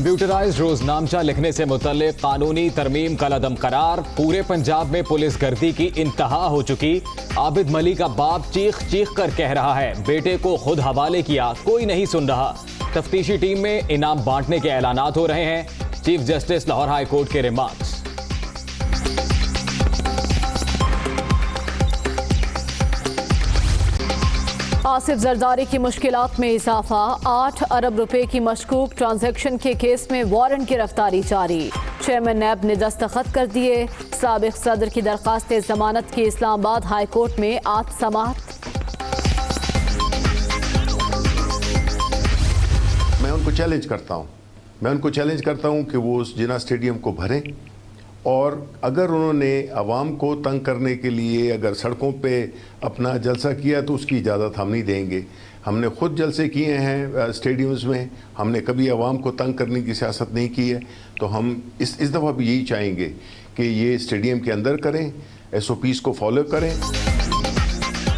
Computerised रोजनामचा लिखने से मुतल्लिक कानूनी तरमीम कलअदम करार। पूरे पंजाब में पुलिस गर्दी की इंतहा हो चुकी। आबिद मलिक का बाप चीख चीख कर कह रहा है बेटे को खुद हवाले किया, कोई नहीं सुन रहा। तफ्तीशी टीम में इनाम बांटने के ऐलानात हो रहे हैं। Chief justice Lahore high court के रिमार्क्स। आसिफ जरदारी की मुश्किलात में इजाफा। 8 अरब रुपए की मशकूक ट्रांजैक्शन के केस में वारंट गिरफ्तारी जारी। चेयरमैन नैब ने दस्तखत कर दिए। साबिक सदर की दरखास्त जमानत की इस्लामाबाद हाई कोर्ट में आज समाअत। मैं उनको चैलेंज करता हूं कि वो उस जिना स्टेडियम को भरें, और अगर उन्होंने आवाम को तंग करने के लिए अगर सड़कों पे अपना जलसा किया तो उसकी इजाज़त हम नहीं देंगे। हमने ख़ुद जलसे किए हैं स्टेडियम्स में, हमने कभी आवाम को तंग करने की सियासत नहीं की है। तो हम इस दफ़ा भी यही चाहेंगे कि ये स्टेडियम के अंदर करें, SOPs को फॉलो करें।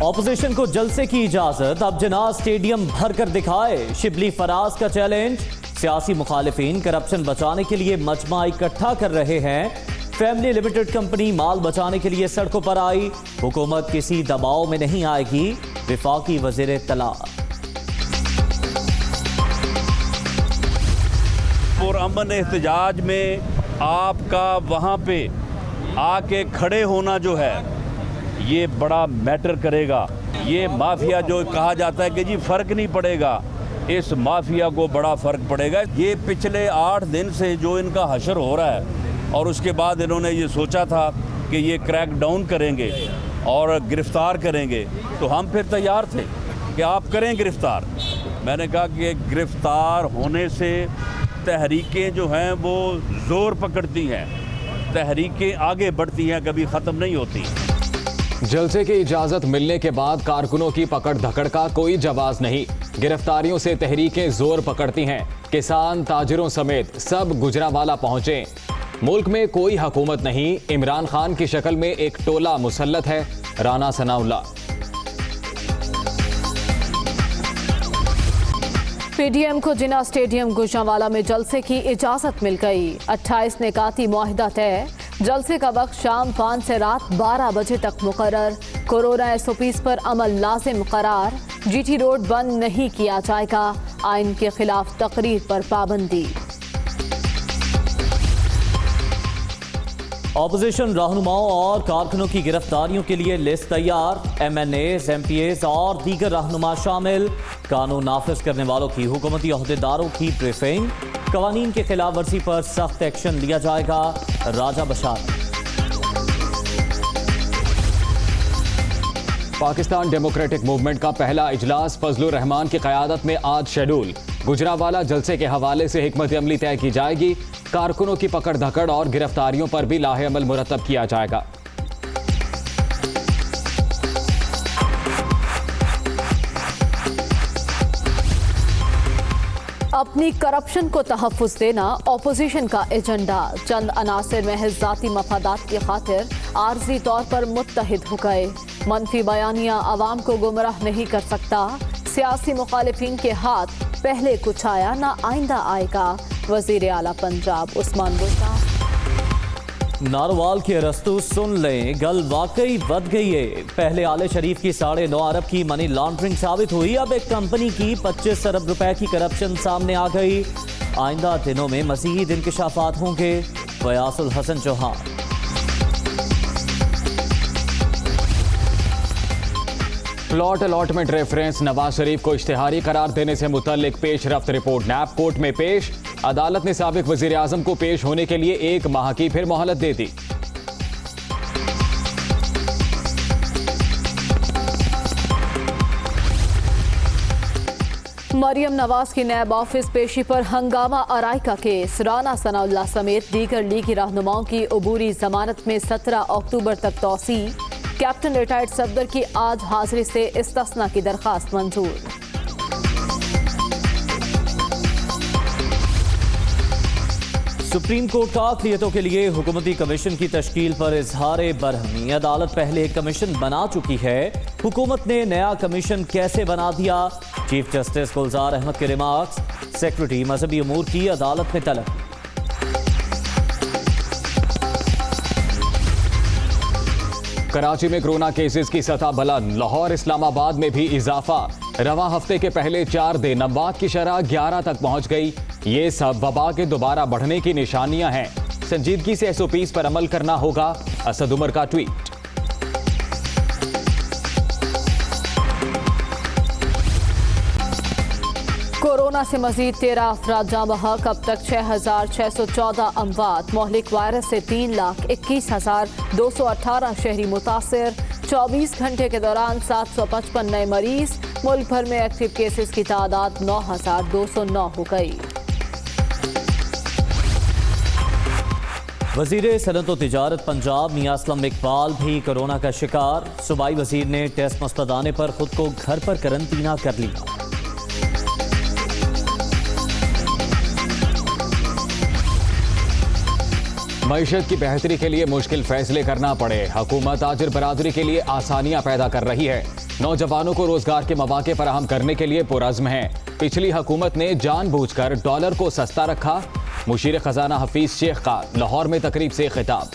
ऑपोजिशन को जलसे की इजाज़त, अब जिना स्टेडियम भर कर दिखाए। शिबली फराज का चैलेंज। सियासी मुखालिफिन करप्शन बचाने के लिए मजमा इकट्ठा कर रहे हैं। फैमिली लिमिटेड कंपनी माल बचाने के लिए सड़कों पर आई। हुकूमत किसी दबाव में नहीं आएगी। विफाकी वज़ीर इत्तला। पुरअमन एहतजाज में आपका वहाँ पे आके खड़े होना जो है ये बड़ा मैटर करेगा। ये माफिया जो कहा जाता है कि जी फ़र्क नहीं पड़ेगा, इस माफिया को बड़ा फ़र्क पड़ेगा। ये पिछले 8 दिन से जो इनका हशर हो रहा है, और उसके बाद इन्होंने ये सोचा था कि ये क्रैक डाउन करेंगे और गिरफ़्तार करेंगे, तो हम फिर तैयार थे कि आप करें गिरफ़्तार। मैंने कहा कि गिरफ़्तार होने से तहरीकें जो हैं वो ज़ोर पकड़ती हैं, तहरीकें आगे बढ़ती हैं, कभी ख़त्म नहीं होती। जलसे की इजाजत मिलने के बाद कारकुनों की पकड़ धकड़ का कोई जवाब नहीं। गिरफ्तारियों से तहरीकें जोर पकड़ती हैं। किसान ताजिरों समेत सब गुजरावाला पहुंचे। मुल्क में कोई हुकूमत नहीं, इमरान खान की शक्ल में एक टोला मुसल्लत है। राना सनाउल्लाह। PDM को जिना स्टेडियम गुजरांवाला में जलसे की इजाजत मिल गई। 28 निकाती मुआहिदा तय। जलसे का वक्त शाम 5 से रात 12 बजे तक मुकर्रर। कोरोना SOPs पर अमल लाजिम करार। GT रोड बंद नहीं किया जाएगा। आइन के खिलाफ तकरीर पर पाबंदी। ऑपोजिशन रहनुमाओं और कारकुनों की गिरफ्तारियों के लिए लिस्ट तैयार। MNAs, MPAs और दीगर रहनुमा शामिल। कानून नाफिज करने वालों की हुकूमती ओहदेदारों की ब्रीफिंग। कवानीन की खिलाफ वर्जी पर सख्त एक्शन लिया जाएगा। राजा बशार। पाकिस्तान डेमोक्रेटिक मूवमेंट का पहला इजलास फजलुर रहमान की क़यादत में आज शेड्यूल। गुजरांवाला जलसे के हवाले से हिकमत अमली तय की जाएगी। कारकुनों की पकड़ धकड़ और गिरफ्तारियों पर भी लाहे अमल मुरतब किया जाएगा। अपनी करप्शन को तहफ़्फ़ुज़ देना ऑपोजिशन का एजेंडा। चंद अनासिर महज ज़ाती मफादात की खातिर आर्जी तौर पर मुत्तहिद हो गए। मनफी बयानिया आवाम को गुमराह नहीं कर सकता। सियासी मुखालिफिन के हाथ पहले कुछ आया ना आइंदा आएगा। वज़ीर आला पंजाब उस्मान बुज़ा। नारोवाल के अरस्तु सुन लें, गल वाकई बद गई है। पहले आले शरीफ की 9.5 अरब की मनी लॉन्ड्रिंग साबित हुई। अब एक कंपनी की 25 अरब रुपए की करप्शन सामने आ गई। आइंदा दिनों में मज़ीद इंकशाफात होंगे। Fayyazul Hasan Chohan. Plot allotment reference Nawaz Sharif को इश्तिहारी करार देने से मुतल्लिक पेश रफ्त रिपोर्ट नैब कोर्ट में पेश। अदालत ने साबिक वजीर आजम को पेश होने के लिए 1 माह की फिर मोहलत दे दी। मरियम नवाज की नैब ऑफिस पेशी पर हंगामा आराई का केस। राना सनाउल्लाह समेत दीगर लीगी रहनुमाओं की अबूरी जमानत में 17 अक्टूबर तक तौसी। कैप्टन रिटायर्ड सफदर की आज हाजिरी से इस्तिस्ना की दरखास्त मंजूर। सुप्रीम कोर्ट का अक़लियतों के लिए हुकूमती कमीशन की तश्कील पर इजहार बरहमी। अदालत पहले एक कमीशन बना चुकी है, हुकूमत ने नया कमीशन कैसे बना दिया? चीफ जस्टिस गुलजार अहमद के रिमार्क्स। सेक्रेटरी मजहबी अमूर की अदालत में तलब। कराची में कोरोना केसेस की सतह बुलंद, लाहौर इस्लामाबाद में भी इजाफा। रवा हफ्ते के पहले 4 दिन अमवात की शरह 11 तक पहुंच गई। ये सब वबा के दोबारा बढ़ने की निशानियां हैं। संजीदगी से SOPs पर अमल करना होगा, असद उमर का ट्वीट। कोरोना से मजीद 13 अफराद जाँ बहक। अब तक 6,614 अमवात। मोहलिक वायरस से 3,21,218 शहरी मुतासिर। 24 घंटे के दौरान 755 नए मरीज। मुल्क भर में एक्टिव केसेस की तादाद 9,209 हो गई। वजीर सनअत व तिजारत पंजाब मियां असलम इकबाल भी कोरोना का शिकार। सूबाई वजीर ने टेस्ट मुस्तद आने पर खुद को घर पर करंटीना कर लिया। मईशत की बेहतरी के लिए मुश्किल फैसले करना पड़े, हुकूमत ताजिर बरादरी के लिए आसानियां पैदा कर रही है। नौजवानों को रोजगार के मौके फराहम करने के लिए पुरज़्म है। पिछली हुकूमत ने जानबूझकर डॉलर को सस्ता रखा। मुशीर खजाना हफीज शेख का लाहौर में तकरीब से खिताब।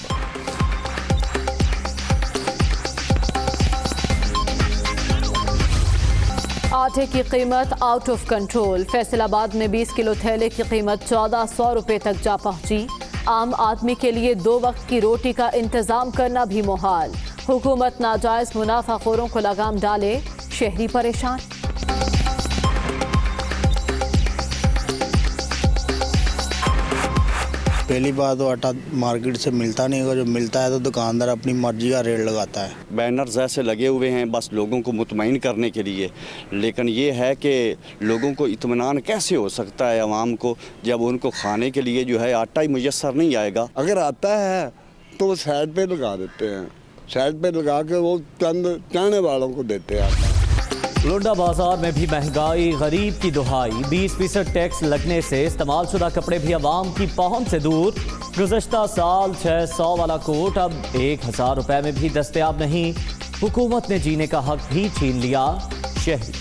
आटे की कीमत आउट ऑफ कंट्रोल। फैसलाबाद में 20 किलो थैले की कीमत 1400 रुपए तक जा पहुंची। आम आदमी के लिए 2 वक्त की रोटी का इंतजाम करना भी मुहाल। हुकूमत नाजायज मुनाफाखोरों को लगाम डाले, शहरी परेशान। पहली बात तो आटा मार्केट से मिलता नहीं होगा, जो मिलता है तो दुकानदार अपनी मर्जी का रेट लगाता है। बैनर्स ऐसे लगे हुए हैं बस लोगों को मुतमईन करने के लिए, लेकिन ये है कि लोगों को इत्मीनान कैसे हो सकता है आवाम को जब उनको खाने के लिए जो है आटा ही मुयस्सर नहीं आएगा। अगर आता है तो वो साइड पे लगा देते हैं, साइड पे लगा के वो चंद चाहने वालों को देते हैं आटा। लोंडा बाजार में भी महंगाई, गरीब की दुहाई। 20% टैक्स लगने से इस्तेमाल शुदा कपड़े भी आवाम की पहुंच से दूर। गुज़श्ता साल 600 वाला कोट अब 1000 रुपए में भी दस्तयाब नहीं। हुकूमत ने जीने का हक भी छीन लिया, शहरी।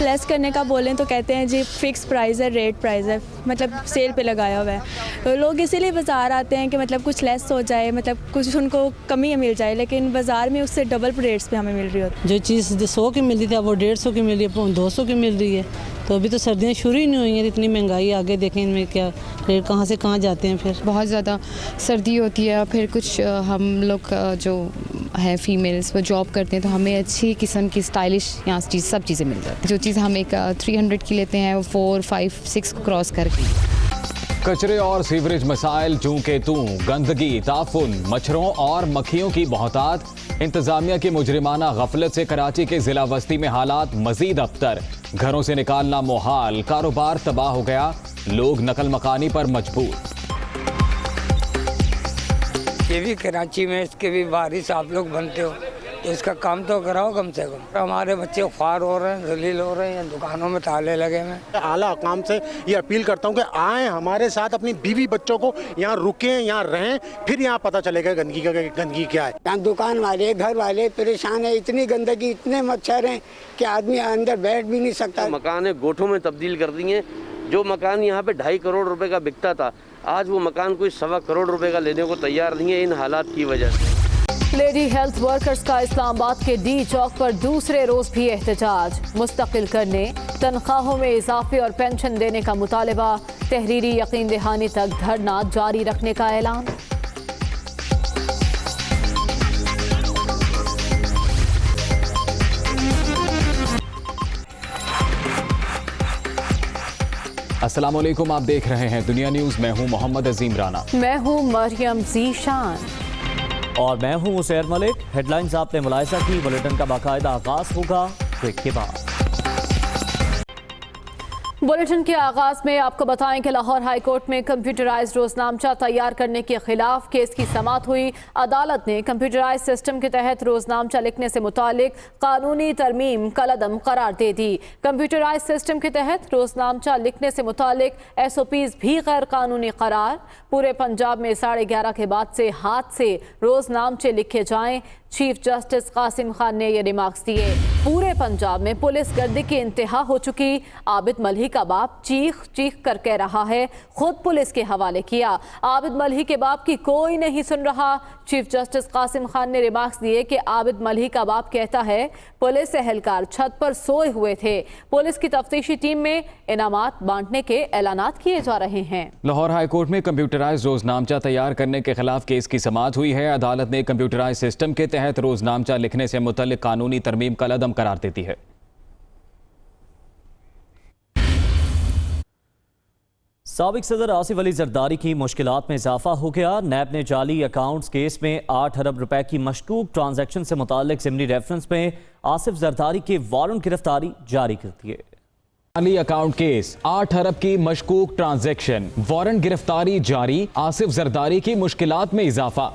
लेस करने का बोलें तो कहते हैं जी फिक्स प्राइस है, रेट प्राइस है, मतलब सेल पे लगाया हुआ है। तो लोग इसीलिए बाज़ार आते हैं कि मतलब कुछ लेस हो जाए, मतलब कुछ उनको कमी मिल जाए, लेकिन बाज़ार में उससे डबल रेट्स पे हमें मिल रही होती है। जो चीज़ 100 की मिल रही थी अब वो 150 की मिल रही है, 200 की मिल रही है। तो अभी तो सर्दियाँ शुरू ही नहीं हुई हैं, इतनी महंगाई आगे देखें इनमें क्या रेट कहाँ से कहाँ जाते हैं। फिर बहुत ज़्यादा सर्दी होती है, फिर कुछ हम लोग जो है फीमेल्स वो जॉब करते हैं तो हमें अच्छी किस्म की स्टाइलिश यहाँ चीज़ सब चीज़ें मिल जाती है। जो चीज़ हम एक 300 की लेते हैं वो 4, 5, 6 को क्रॉस करके। कचरे और सीवरेज मसाइल जूं के तूं, गंदगी, ताफुन, मच्छरों और मक्खियों की बहुतात। इंतजामिया की मुजरिमाना गफलत से कराची के जिला वस्ती में हालात मजीद अबतर। घरों से निकालना मुहाल, कारोबार तबाह हो गया, लोग नकल मकानी पर मजबूर। ये भी कराची में इसके भी बारिश आप लोग बनते हो तो इसका काम तो कराओ कम से कम। हमारे बच्चे ख्वार हो रहे हैं, जलील हो रहे हैं, दुकानों में ताले लगे हुए। आला हुकाम से ये अपील करता हूँ कि आएँ हमारे साथ, अपनी बीवी बच्चों को यहाँ रुकें, यहाँ रहें, फिर यहाँ पता चलेगा गंदगी क्या है। यहाँ दुकान वाले, घर वाले परेशान है, इतनी गंदगी, इतने मच्छर हैं कि आदमी अंदर बैठ भी नहीं सकता। मकान गोठों में तब्दील कर दिए। जो मकान यहाँ पे 2.5 करोड़ रुपए का बिकता था, आज वो मकान कोई 1.25 करोड़ रुपए का लेने को तैयार नहीं है इन हालात की वजह से। लेडी हेल्थ वर्कर्स का इस्लामाबाद के डी चौक पर दूसरे रोज भी एहतजाज। मुस्तकिल करने, तनख्वाहों में इजाफे और पेंशन देने का मुतालबा। तहरीरी यकीन दहानी तक धरना जारी रखने का ऐलान। अस्सलाम वालेकुम, आप देख रहे हैं दुनिया न्यूज। मैं हूं मोहम्मद अजीम राना। मैं हूं मरियम जीशान और मैं हूं उसैर मलिक। हेडलाइंस आपने मुलाहिजा की, बुलेटिन का बाकायदा आगाज होगा ब्रेक के बाद। बुलेटिन के आगाज में आपको बताएं कि लाहौर हाई कोर्ट में कंप्यूटराइज्ड रोजनामचा तैयार करने के खिलाफ केस की समाअत हुई। अदालत ने कंप्यूटराइज्ड सिस्टम के तहत रोजनामचा लिखने से मुतालिक कानूनी तरमीम कलअदम करार दे दी। कंप्यूटराइज्ड सिस्टम के तहत रोजनामचा लिखने से मुतालिक SOPs भी गैर कानूनी करार। पूरे पंजाब में 11:30 के बाद से हाथ से रोजनामचे लिखे जाएं। चीफ जस्टिस कासिम खान ने ये रिमार्क्स दिए। पूरे पंजाब में पुलिस गर्दी की इंतहा हो चुकी। आबिद मल्ही का बाप चीख चीख कर कह रहा है, खुद पुलिस के हवाले किया। आबिद मल्ही के बाप की कोई नहीं सुन रहा। चीफ जस्टिस कासिम खान ने रिमार्क्स दिए कि आबिद मल्ही का बाप कहता है पुलिस एहलकार छत पर सोए हुए थे। पुलिस की तफ्तीशी टीम में इनामात बांटने के ऐलानात किए जा रहे हैं। लाहौर हाई कोर्ट में कंप्यूटराइज्ड रोजनामचा तैयार करने के खिलाफ केस की समाअत हुई है। अदालत ने कंप्यूटराइज्ड सिस्टम के तहत रोजनामचा लिखने से मुतल्लिक कानूनी तरमीम कलअदम करार देती है। साबिक सदर आसिफ अली जरदारी की मुश्किलात में इजाफा हो गया। नैब ने जाली अकाउंट्स केस में 8 अरब रुपए की मशकूक ट्रांजैक्शन से मुताल्लिक ज़िमनी रेफरेंस में आसिफ जरदारी के वारंट गिरफ्तारी जारी कर दिए। जाली अकाउंट केस, 8 अरब की मशकूक ट्रांजैक्शन, वारंट गिरफ्तारी जारी। आसिफ जरदारी की मुश्किलात में इजाफा।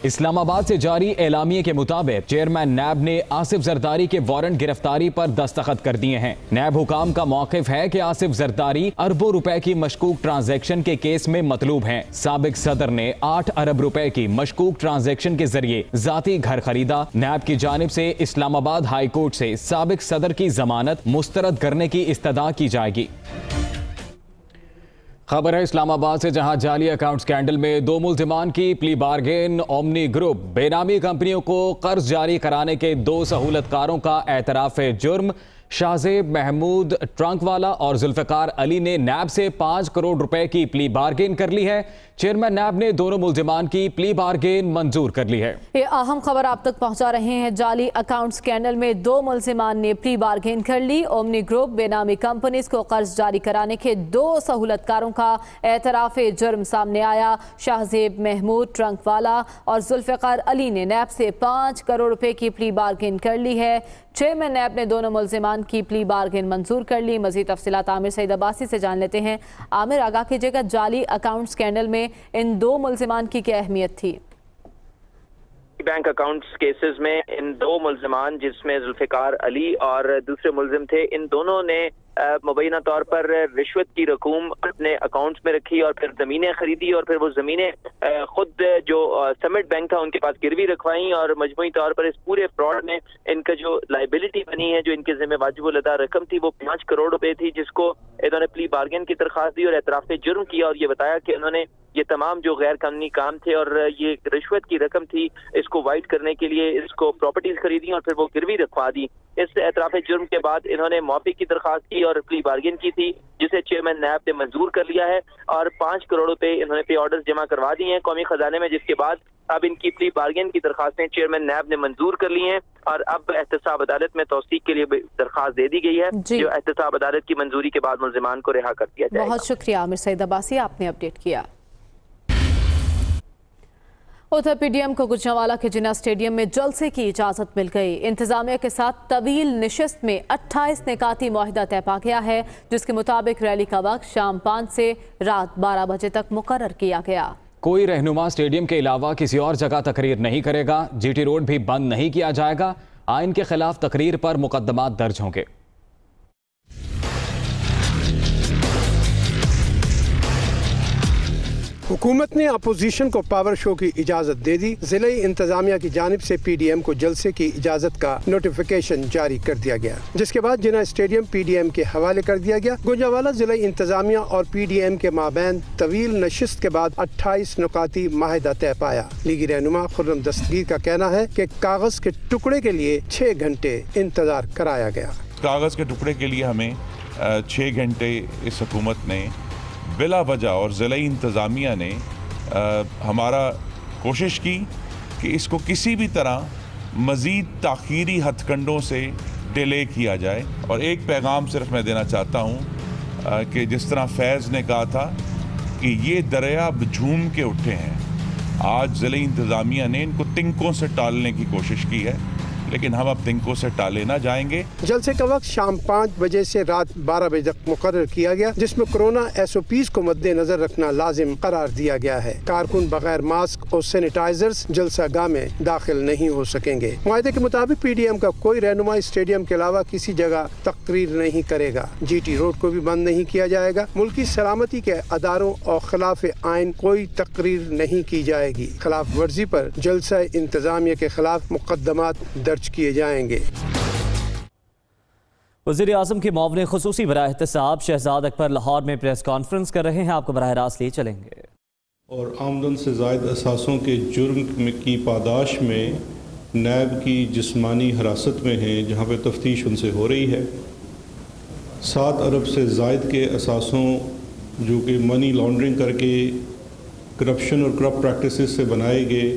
इस्लामाबाद से जारी एलामिये के मुताबिक चेयरमैन नैब ने आसिफ जरदारी के वारंट गिरफ्तारी पर दस्तखत कर दिए हैं। नैब हुकाम का मौक़िफ़ है कि आसिफ जरदारी अरबों रुपए की मशकूक ट्रांजैक्शन के केस में मतलूब हैं। साबिक सदर ने 8 अरब रुपए की मशकूक ट्रांजैक्शन के जरिए जाती घर खरीदा। नैब की जानिब से इस्लामाबाद हाई कोर्ट से साबिक सदर की जमानत मुस्तरद करने की इस्तदा की जाएगी। खबर है इस्लामाबाद से, जहां जाली अकाउंट स्कैंडल में 2 मुल्जिमान की प्ली बार्गेन। ओमनी ग्रुप बेनामी कंपनियों को कर्ज जारी कराने के 2 सहूलतकारों का एतराफ़ जुर्म। शाहजेब महमूद ट्रंकवाला और जुल्फ़िकार अली ने नैब से 5 करोड़ रुपए की प्ली बार्गेन कर ली है। चेयरमैन नैब ने दोनों मुल्जिमान की प्ली बार्गेन मंजूर कर ली है। ये अहम खबर आप तक पहुंचा रहे हैं। जाली अकाउंट स्कैंडल में 2 मुल्जिमान ने प्ली बार्गेन कर ली। ओमनी ग्रुप बेनामी कंपनीज को कर्ज जारी कराने के 2 सहूलतकारों का एतराफ़ जुर्म सामने आया। शाहजेब महमूद ट्रंकवाला और जुल्फ़िकार अली ने नैब से 5 करोड़ रुपए की प्ली बार्गेन कर ली है। चेयरमैन नैब ने दोनों मुल्जिमान की प्ली बार्गेन मंजूर कर ली। मज़ीद तफसीलात आमिर सईद अब्बासी से जान लेते हैं। आमिर, आगाह कीजिएगा, जाली अकाउंट स्कैंडल में इन 2 मुल्जिमान की क्या अहमियत थी? बैंक अकाउंट्स केसेस में इन 2 मुल्जिमान, जिसमें जुल्फ़िकार अली और दूसरे मुल्जिम थे, इन दोनों ने मुबैना तौर पर रिश्वत की रकूम अपने अकाउंट्स में रखी और फिर ज़मीनें खरीदी और फिर वो ज़मीनें खुद जो समिट बैंक था उनके पास गिरवी रखवाई और मजमूई तौर पर इस पूरे फ्रॉड में इनका जो लाइबिलिटी बनी है, जो इनके ज़िम्मे वाजिबुल अदा रकम थी, वो 5 करोड़ रुपए थी, जिसको इन्होंने प्ली बार्गेन की दरख्वास्त दी और एतराफ़ जुर्म किया और ये बताया कि उन्होंने ये तमाम जो गैर कानूनी काम थे और ये रिश्वत की रकम थी, इसको वाइट करने के लिए इसको प्रॉपर्टीज खरीदी और फिर वो गिरवी रखवा दी। इस एतराफ़ जुर्म के बाद इन्होंने मुआफ़ी की दरख्वास्त की और प्ली बार्गेन की थी, जिसे चेयरमैन नैब ने मंजूर कर लिया है और 5 करोड़ रुपए इन्होंने पे ऑर्डर्स जमा करवा दिए हैं कौमी खजाने में, जिसके बाद अब इनकी प्ली बार्गेन की दरख्वास्तें चेयरमैन नैब ने मंजूर कर ली हैं और अब एहतसाब अदालत में तौसीक के लिए दरख्वास्त दे दी गई है, जो एहतसाब अदालत की मंजूरी के बाद मुल्जिमान को रिहा कर दिया जाएगा। बहुत शुक्रिया आमिर सईद अब्बासी, आपने अपडेट किया। उधर PDM को गुजरांवाला के जिन्ना स्टेडियम में जलसे की इजाज़त मिल गई। इंतजामिया के साथ तवील निशस्त में 28 निकाती मुआहिदा तय पा गया है, जिसके मुताबिक रैली का वक्त शाम 5 से रात 12 बजे तक मुकर्रर किया गया। कोई रहनुमा स्टेडियम के अलावा किसी और जगह तकरीर नहीं करेगा। GT रोड भी बंद नहीं किया जाएगा। आइन के खिलाफ तकरीर पर मुकदमात दर्ज होंगे। हुकूमत ने अपोजिशन को पावर शो की इजाज़त दे दी। जिले इंतजामिया की जानिब से PDM को जलसे की इजाज़त का नोटिफिकेशन जारी कर दिया गया, जिसके बाद जिन्ना स्टेडियम PDM के हवाले कर दिया गया। गुजरांवाला जिले इंतजामिया और PDM के माबैन तवील नशिस्त के बाद 28 नुकाती माहिदा तय पाया। लीगी रहनुमा खुर्रम दस्तगीर का कहना है कि कागज के टुकड़े के लिए 6 घंटे इंतजार कराया गया। कागज के टुकड़े के लिए हमें 6 घंटे इस हुकूमत ने बिला वजह और ज़िला इंतज़ामिया ने हमारा कोशिश की कि इसको किसी भी तरह मज़ीद ताख़ीरी हथकंडों से डिले किया जाए। और एक पैगाम सिर्फ मैं देना चाहता हूँ कि जिस तरह फैज़ ने कहा था कि ये दरिया अब झूम के उठे हैं, आज ज़िला इंतज़ामिया ने इनको तिनकों से टालने की कोशिश की है लेकिन हम अब तिनको से टाले ना जाएंगे। जलसे का वक्त शाम 5 बजे से रात 12 बजे तक मुकर्रर किया गया, जिसमें कोरोना SOPs को मद्देनजर रखना लाजिम करार दिया गया है। कारकुन बगैर मास्क और सैनिटाइजर्स जलसा गाह में दाखिल नहीं हो सकेंगे। मुआहदे के मुताबिक PDM का कोई रहनुमा स्टेडियम के अलावा किसी जगह तकरीर नहीं करेगा। GT रोड को भी बंद नहीं किया जाएगा। मुल्की सलामती के अदारों और खिलाफ आइन कोई तकरीर नहीं की जाएगी। खिलाफ वर्जी पर जलसा इंतजामिया के खिलाफ मुकदमात दर्ज किए जाएंगे। वज़ीर आज़म के मुआविन खुसूसी बराह एहतसाब शहजाद अकबर लाहौर में प्रेस कॉन्फ्रेंस कर रहे हैं। आपको बराह रास्त ले चलेंगे। और आमदन से ज़ायद असासों के जुर्म की पादाश में नैब की जिस्मानी हिरासत में हैं, जहाँ पे तफ्तीश उनसे हो रही है। 7 अरब से ज़ायद के असासों जो कि मनी लॉन्ड्रिंग करके करप्शन और करप्ट प्रैक्टिसेस से बनाए गए,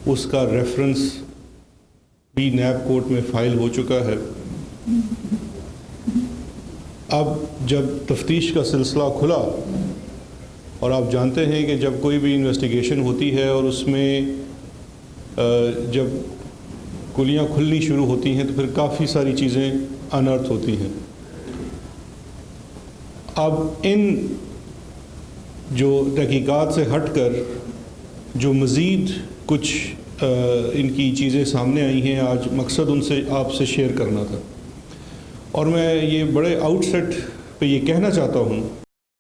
उसका रेफरेंस भी नैब कोर्ट में फ़ाइल हो चुका है। अब जब तफ्तीश का सिलसिला खुला, और आप जानते हैं कि जब कोई भी इन्वेस्टिगेशन होती है और उसमें जब कुलियाँ खुलनी शुरू होती हैं तो फिर काफ़ी सारी चीज़ें अनर्थ होती हैं। अब इन जो तहकीकात से हटकर जो मज़ीद कुछ इनकी चीज़ें सामने आई हैं, आज मकसद उनसे आपसे शेयर करना था। और मैं ये बड़े आउटसेट पे ये कहना चाहता हूँ